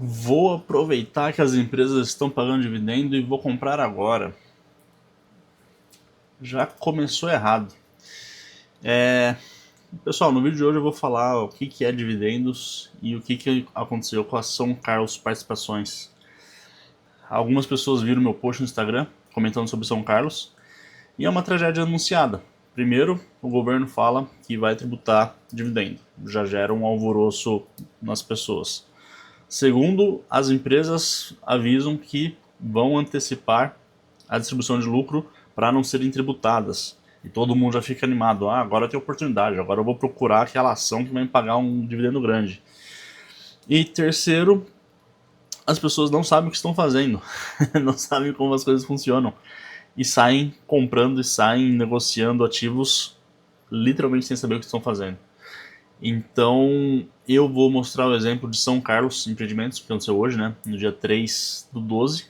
Vou aproveitar que as empresas estão pagando dividendo e vou comprar agora. Já começou errado. Pessoal, no vídeo de hoje eu vou falar o que é dividendos e o que aconteceu com a São Carlos Participações. Algumas pessoas viram meu post no Instagram comentando sobre São Carlos e é uma tragédia anunciada. Primeiro, o governo fala que vai tributar dividendo, já gera um alvoroço nas pessoas. Segundo, as empresas avisam que vão antecipar a distribuição de lucro para não serem tributadas. E todo mundo já fica animado. Ah, agora tem oportunidade, agora eu vou procurar aquela ação que vai me pagar um dividendo grande. E terceiro, as pessoas não sabem o que estão fazendo, não sabem como as coisas funcionam. E saem comprando e saem negociando ativos literalmente sem saber o que estão fazendo. Então, eu vou mostrar o exemplo de São Carlos Empreendimentos, que aconteceu hoje, né, no dia 3/12.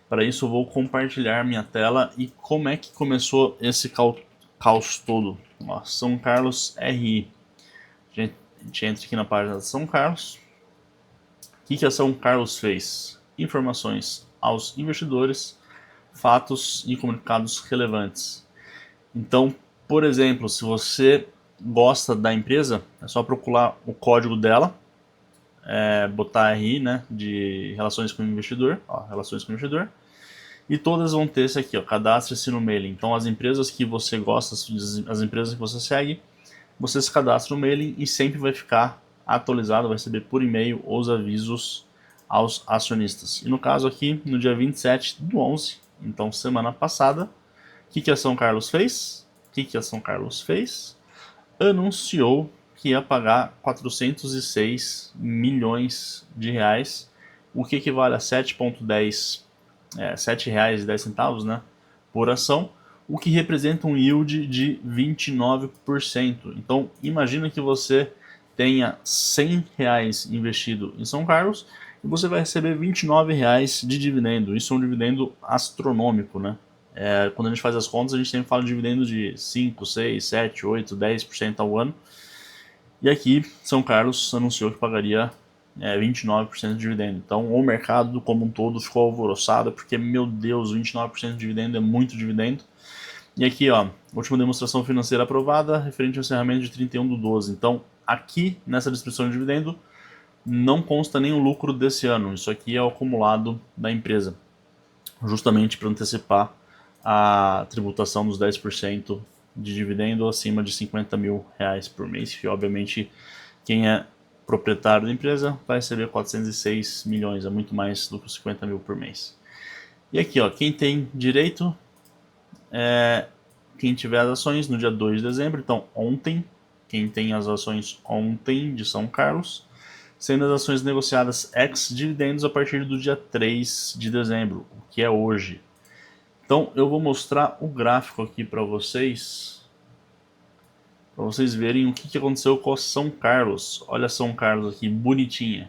Para isso, eu vou compartilhar minha tela e como é que começou esse caos todo. Ó, São Carlos RI. A gente entra aqui na página de São Carlos. O que a São Carlos fez? Informações aos investidores, fatos e comunicados relevantes. Então, por exemplo, se você gosta da empresa, é só procurar o código dela, botar RI, né, de relações com o investidor, ó, relações com o investidor, e todas vão ter esse aqui, ó, cadastre-se no mailing. Então, as empresas que você gosta, as empresas que você segue, você se cadastra no mailing e sempre vai ficar atualizado, vai receber por e-mail os avisos aos acionistas. E no caso aqui, no dia 27/11, então semana passada, o que a São Carlos fez? O que a São Carlos fez? Anunciou que ia pagar 406 milhões de reais, o que equivale a 7,10 R$7,10, né, por ação, o que representa um yield de 29%. Então, imagina que você tenha R$100 investido em São Carlos e você vai receber R$29 de dividendo. Isso é um dividendo astronômico, né? Quando a gente faz as contas, a gente sempre fala de dividendo de 5, 6, 7, 8, 10% ao ano. E aqui, São Carlos anunciou que pagaria 29% de dividendo. Então, o mercado como um todo ficou alvoroçado, porque, meu Deus, 29% de dividendo é muito dividendo. E aqui, ó, última demonstração financeira aprovada, referente ao encerramento de 31/12. Então, aqui, nessa distribuição de dividendo, não consta nem o lucro desse ano. Isso aqui é o acumulado da empresa, justamente para antecipar a tributação dos 10% de dividendo acima de R$50.000 por mês, que obviamente quem é proprietário da empresa vai receber 406 milhões, é muito mais do que 50 mil por mês. E aqui, ó, quem tem direito quem tiver as ações no dia 2 de dezembro, então ontem, quem tem as ações ontem de São Carlos, sendo as ações negociadas ex-dividendos a partir do dia 3 de dezembro, o que é hoje. Então eu vou mostrar o gráfico aqui para vocês verem o que aconteceu com a São Carlos. Olha a São Carlos aqui, bonitinha.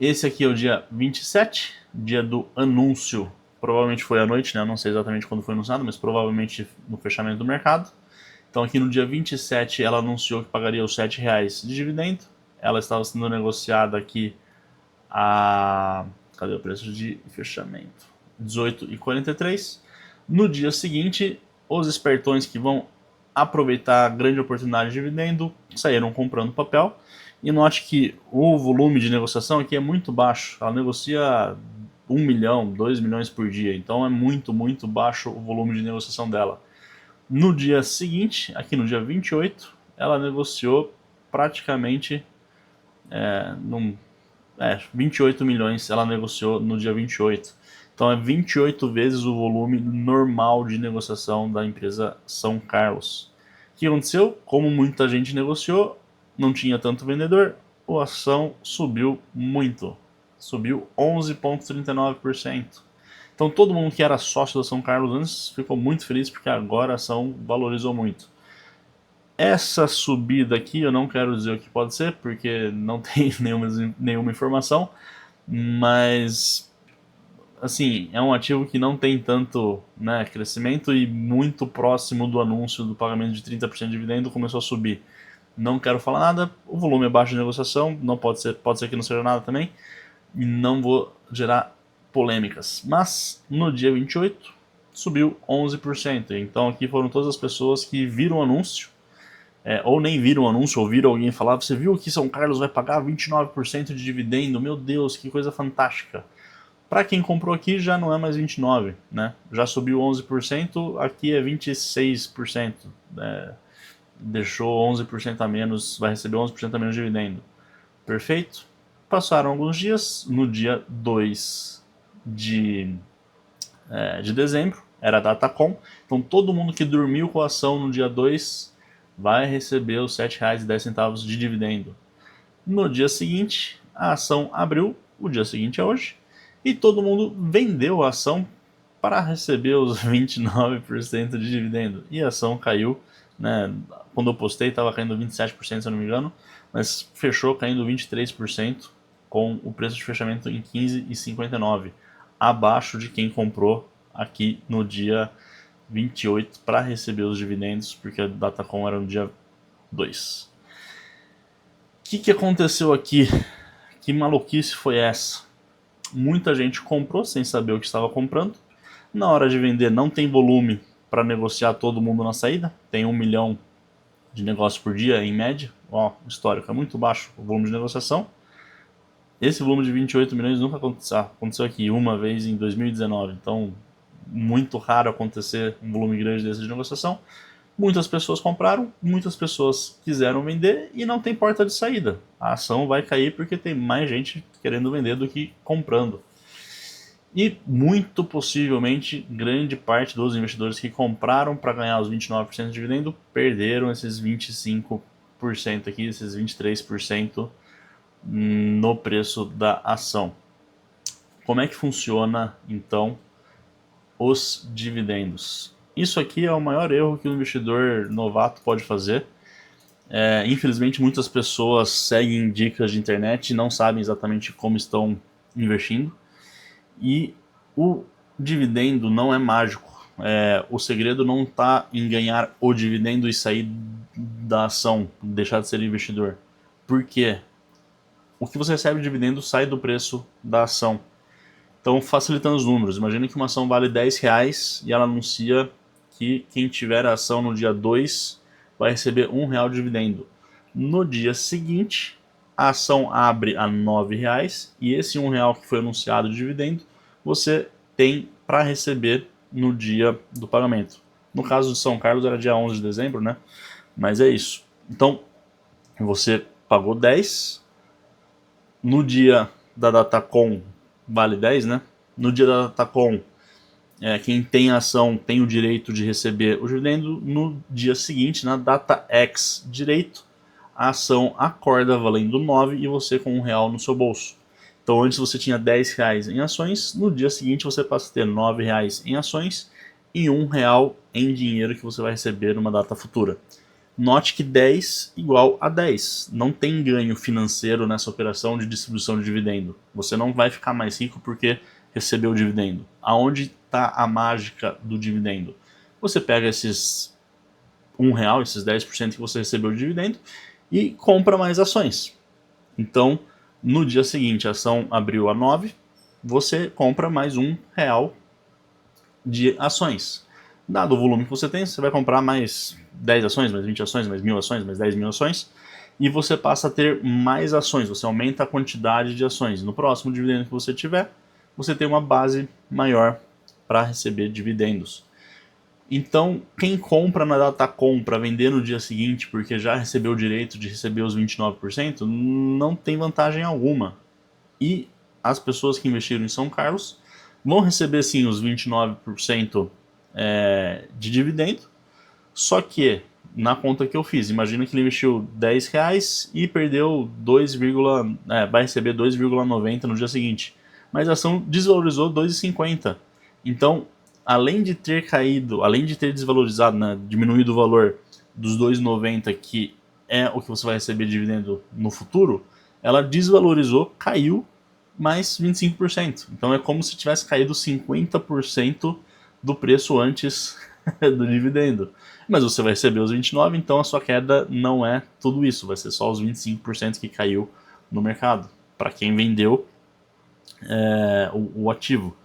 Esse aqui é o dia 27, dia do anúncio. Provavelmente foi à noite, né? Eu não sei exatamente quando foi anunciado, mas provavelmente no fechamento do mercado. Então aqui no dia 27 ela anunciou que pagaria os R$7 de dividendo. Ela estava sendo negociada aqui a... Cadê o preço de fechamento? 18,43. No dia seguinte, os espertões que vão aproveitar a grande oportunidade de dividendo saíram comprando papel. E note que o volume de negociação aqui é muito baixo. Ela negocia 1 milhão, 2 milhões por dia. Então é muito, muito baixo o volume de negociação dela. No dia seguinte, aqui no dia 28, ela negociou praticamente 28 milhões. Ela negociou no dia 28. Então é 28 vezes o volume normal de negociação da empresa São Carlos. O que aconteceu? Como muita gente negociou, não tinha tanto vendedor, a ação subiu muito. Subiu 11,39%. Então todo mundo que era sócio da São Carlos antes ficou muito feliz porque agora a ação valorizou muito. Essa subida aqui eu não quero dizer o que pode ser porque não tem nenhuma informação, mas assim, é um ativo que não tem tanto, né, crescimento e muito próximo do anúncio do pagamento de 30% de dividendo começou a subir. Não quero falar nada, o volume é baixo de negociação, não pode ser que não seja nada também, e não vou gerar polêmicas. Mas no dia 28 subiu 11%. Então aqui foram todas as pessoas que viram o anúncio, ou nem viram o anúncio, ouviram alguém falar: você viu que São Carlos vai pagar 29% de dividendo? Meu Deus, que coisa fantástica. Para quem comprou aqui já não é mais 29%, né? Já subiu 11%, aqui é 26%. Deixou 11% a menos, vai receber 11% a menos de dividendo. Perfeito? Passaram alguns dias, no dia 2 de dezembro, era a Datacom, então todo mundo que dormiu com a ação no dia 2 vai receber os R$ 7,10 de dividendo. No dia seguinte, a ação abriu, o dia seguinte é hoje, e todo mundo vendeu a ação para receber os 29% de dividendo. E a ação caiu, né? Quando eu postei estava caindo 27%, se eu não me engano, mas fechou caindo 23%, com o preço de fechamento em R$ 15,59, abaixo de quem comprou aqui no dia 28 para receber os dividendos, porque a Datacom era no dia 2. O que aconteceu aqui? Que maluquice foi essa? Muita gente comprou sem saber o que estava comprando. Na hora de vender não tem volume para negociar todo mundo na saída. Tem 1 milhão de negócios por dia em média. Ó, o histórico é muito baixo o volume de negociação. Esse volume de 28 milhões nunca aconteceu. Aconteceu aqui uma vez em 2019. Então, muito raro acontecer um volume grande desse de negociação. Muitas pessoas compraram, muitas pessoas quiseram vender e não tem porta de saída. A ação vai cair porque tem mais gente querendo vender do que comprando. E muito possivelmente grande parte dos investidores que compraram para ganhar os 29% de dividendo perderam esses 25% aqui, esses 23% no preço da ação. Como é que funciona então os dividendos? Isso aqui é o maior erro que um investidor novato pode fazer. Infelizmente muitas pessoas seguem dicas de internet e não sabem exatamente como estão investindo. E o dividendo não é mágico. O segredo não está em ganhar o dividendo e sair da ação, deixar de ser investidor. Por quê? O que você recebe de dividendo sai do preço da ação. Então, facilitando os números, imagina que uma ação vale R$10 e ela anuncia que quem tiver a ação no dia 2 vai receber R$1 de dividendo. No dia seguinte, a ação abre a R$9 e esse R$1 que foi anunciado de dividendo, você tem para receber no dia do pagamento. No caso de São Carlos era dia 11 de dezembro, né? Mas é isso. Então, você pagou 10, no dia da Datacom vale 10, né? No dia da Datacom, quem tem a ação tem o direito de receber o dividendo. No dia seguinte, na data X direito, a ação acorda valendo 9 e você com R$1 no seu bolso. Então antes você tinha R$10 em ações, no dia seguinte você passa a ter R$9 em ações e R$1 em dinheiro que você vai receber numa data futura. Note que 10 igual a 10. Não tem ganho financeiro nessa operação de distribuição de dividendo. Você não vai ficar mais rico porque recebeu o dividendo. Aonde está a mágica do dividendo? Você pega esses R$1, esses 10% que você recebeu de dividendo e compra mais ações. Então, no dia seguinte a ação abriu a 9, você compra mais R$1 de ações. Dado o volume que você tem, você vai comprar mais 10 ações, mais 20 ações, mais 1.000 ações, mais 10.000 ações, e você passa a ter mais ações, você aumenta a quantidade de ações. No próximo dividendo que você tiver, você tem uma base maior para receber dividendos. Então, quem compra na Datacom para vender no dia seguinte, porque já recebeu o direito de receber os 29%, não tem vantagem alguma. E as pessoas que investiram em São Carlos vão receber sim os 29% de dividendo, só que na conta que eu fiz, imagina que ele investiu R$10 e perdeu vai receber 2,90 no dia seguinte, mas a ação desvalorizou 2,50. Então, além de ter caído, além de ter desvalorizado, né, diminuído o valor dos 2,90, que é o que você vai receber de dividendo no futuro, ela desvalorizou, caiu mais 25%. Então é como se tivesse caído 50% do preço antes do dividendo. Mas você vai receber os 29, então a sua queda não é tudo isso, vai ser só os 25% que caiu no mercado. Para quem vendeu, o ativo.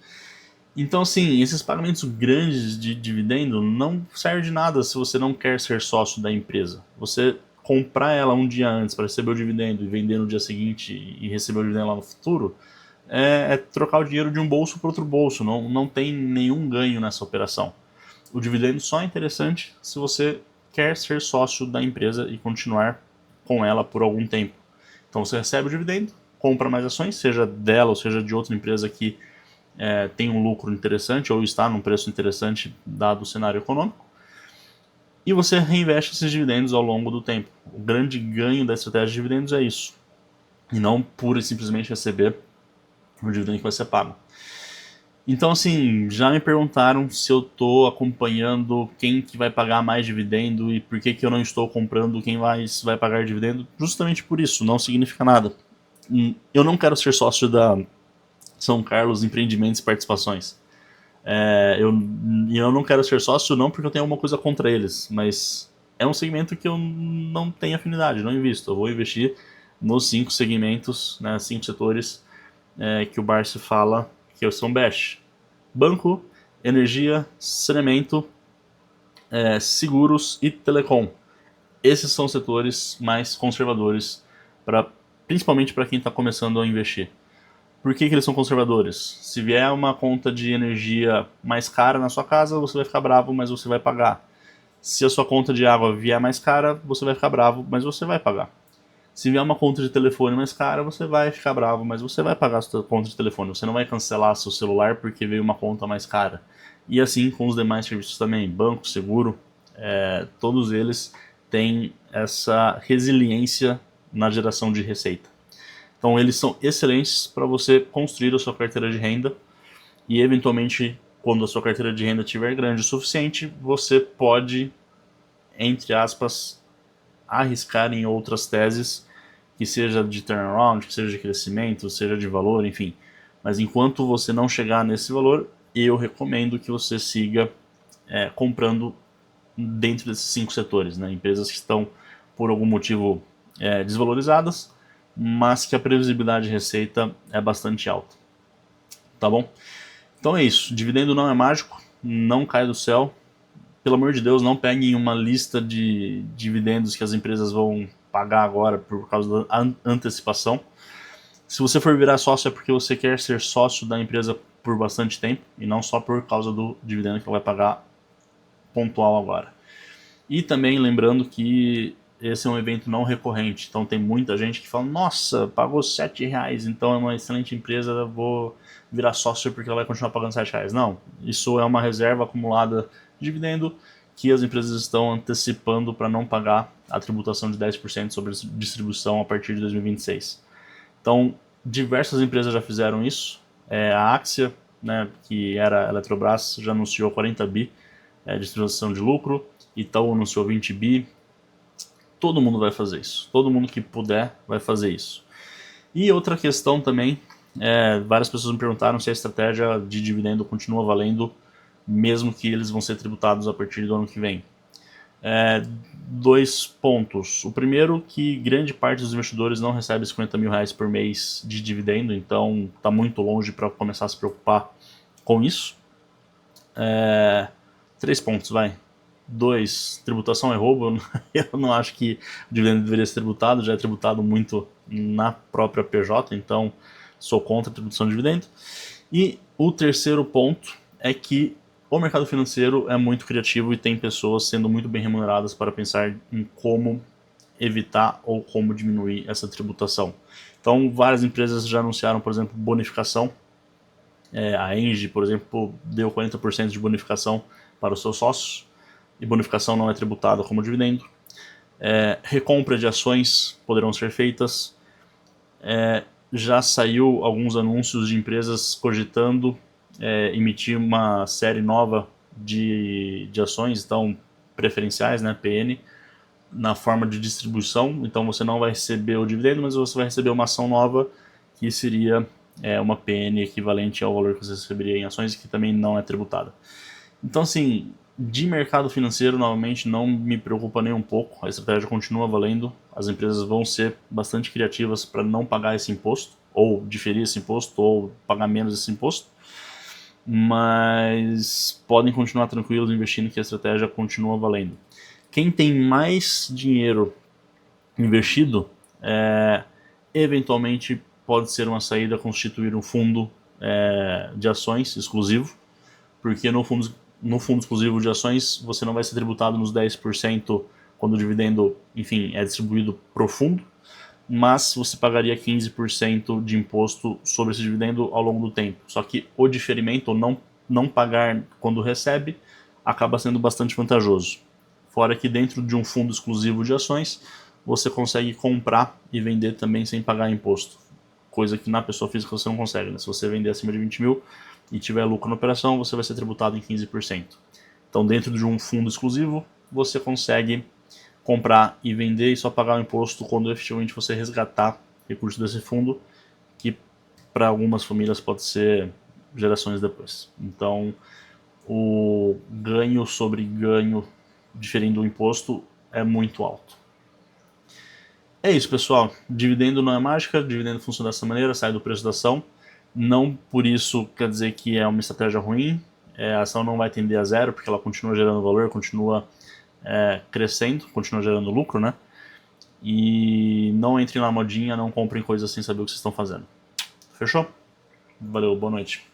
Então, assim, esses pagamentos grandes de dividendo não servem de nada se você não quer ser sócio da empresa. Você comprar ela um dia antes para receber o dividendo e vender no dia seguinte e receber o dividendo lá no futuro é trocar o dinheiro de um bolso para outro bolso. Não tem nenhum ganho nessa operação. O dividendo só é interessante se você quer ser sócio da empresa e continuar com ela por algum tempo. Então você recebe o dividendo, compra mais ações, seja dela ou seja de outra empresa que tem um lucro interessante ou está num preço interessante dado o cenário econômico, e você reinveste esses dividendos ao longo do tempo. O grande ganho da estratégia de dividendos é isso, e não pura e simplesmente receber o dividendo que vai ser pago. Então, assim, já me perguntaram se eu estou acompanhando quem que vai pagar mais dividendo e por que eu não estou comprando quem vai pagar dividendo. Justamente por isso, não significa nada. Eu não quero ser sócio da São Carlos Empreendimentos e Participações. Eu não quero ser sócio não porque eu tenho alguma coisa contra eles, mas é um segmento que eu não tenho afinidade, não invisto. Eu vou investir nos 5 segmentos, né, 5 setores que o Barsi fala que são BEST: banco, energia, saneamento, seguros e telecom. Esses são os setores mais conservadores, principalmente para quem está começando a investir. Por que eles são conservadores? Se vier uma conta de energia mais cara na sua casa, você vai ficar bravo, mas você vai pagar. Se a sua conta de água vier mais cara, você vai ficar bravo, mas você vai pagar. Se vier uma conta de telefone mais cara, você vai ficar bravo, mas você vai pagar a sua conta de telefone. Você não vai cancelar seu celular porque veio uma conta mais cara. E assim com os demais serviços também, banco, seguro, todos eles têm essa resiliência na geração de receita. Então eles são excelentes para você construir a sua carteira de renda e eventualmente, quando a sua carteira de renda estiver grande o suficiente, você pode, entre aspas, arriscar em outras teses, que seja de turnaround, que seja de crescimento, seja de valor, enfim. Mas enquanto você não chegar nesse valor, eu recomendo que você siga comprando dentro desses 5 setores, né? Empresas que estão, por algum motivo, desvalorizadas, mas que a previsibilidade de receita é bastante alta. Tá bom? Então é isso. Dividendo não é mágico, não cai do céu. Pelo amor de Deus, não peguem uma lista de dividendos que as empresas vão pagar agora por causa da antecipação. Se você for virar sócio é porque você quer ser sócio da empresa por bastante tempo e não só por causa do dividendo que ela vai pagar pontual agora. E também lembrando que esse é um evento não recorrente, então tem muita gente que fala: nossa, pagou R$7, então é uma excelente empresa, vou virar sócio porque ela vai continuar pagando R$7. Não, isso é uma reserva acumulada de dividendo que as empresas estão antecipando para não pagar a tributação de 10% sobre distribuição a partir de 2026. Então, diversas empresas já fizeram isso. A Axia, né, que era a Eletrobras, já anunciou 40 bi de distribuição de lucro. Itaú anunciou 20 bi. Todo mundo vai fazer isso. Todo mundo que puder vai fazer isso. E outra questão também, várias pessoas me perguntaram se a estratégia de dividendo continua valendo, mesmo que eles vão ser tributados a partir do ano que vem. 2 pontos. O primeiro, que grande parte dos investidores não recebe R$50 mil por mês de dividendo, então está muito longe para começar a se preocupar com isso. 3 pontos, vai. 2, tributação é roubo. Eu não acho que o dividendo deveria ser tributado, já é tributado muito na própria PJ, então sou contra a tributação de dividendo. E o terceiro ponto é que o mercado financeiro é muito criativo e tem pessoas sendo muito bem remuneradas para pensar em como evitar ou como diminuir essa tributação. Então, várias empresas já anunciaram, por exemplo, bonificação. A Engie, por exemplo, deu 40% de bonificação para os seus sócios, e bonificação não é tributada como dividendo. Recompra de ações poderão ser feitas. Já saiu alguns anúncios de empresas cogitando emitir uma série nova de ações, então preferenciais, né, PN, na forma de distribuição. Então você não vai receber o dividendo, mas você vai receber uma ação nova que seria uma PN equivalente ao valor que você receberia em ações e que também não é tributada. Então, assim, de mercado financeiro, novamente, não me preocupa nem um pouco. A estratégia continua valendo. As empresas vão ser bastante criativas para não pagar esse imposto. ou diferir esse imposto, ou pagar menos esse imposto, mas podem continuar tranquilos investindo que a estratégia continua valendo. Quem tem mais dinheiro investido, eventualmente pode ser uma saída constituir um fundo de ações exclusivo, porque no fundo exclusivo de ações você não vai ser tributado nos 10% quando o dividendo, enfim, é distribuído pro fundo, mas você pagaria 15% de imposto sobre esse dividendo ao longo do tempo. Só que o diferimento, ou não pagar quando recebe, acaba sendo bastante vantajoso. Fora que dentro de um fundo exclusivo de ações, você consegue comprar e vender também sem pagar imposto. Coisa que na pessoa física você não consegue, né? Se você vender acima de 20 mil e tiver lucro na operação, você vai ser tributado em 15%. Então dentro de um fundo exclusivo, você consegue comprar e vender e só pagar o imposto quando efetivamente você resgatar recursos desse fundo, que para algumas famílias pode ser gerações depois. Então, o ganho sobre ganho diferindo do imposto é muito alto. É isso, pessoal. Dividendo não é mágica, dividendo funciona dessa maneira, sai do preço da ação. Não por isso quer dizer que é uma estratégia ruim. A ação não vai tender a zero, porque ela continua gerando valor, continua crescendo, continua gerando lucro, né? E não entrem na modinha, não comprem coisas sem saber o que vocês estão fazendo. Fechou? Valeu, boa noite.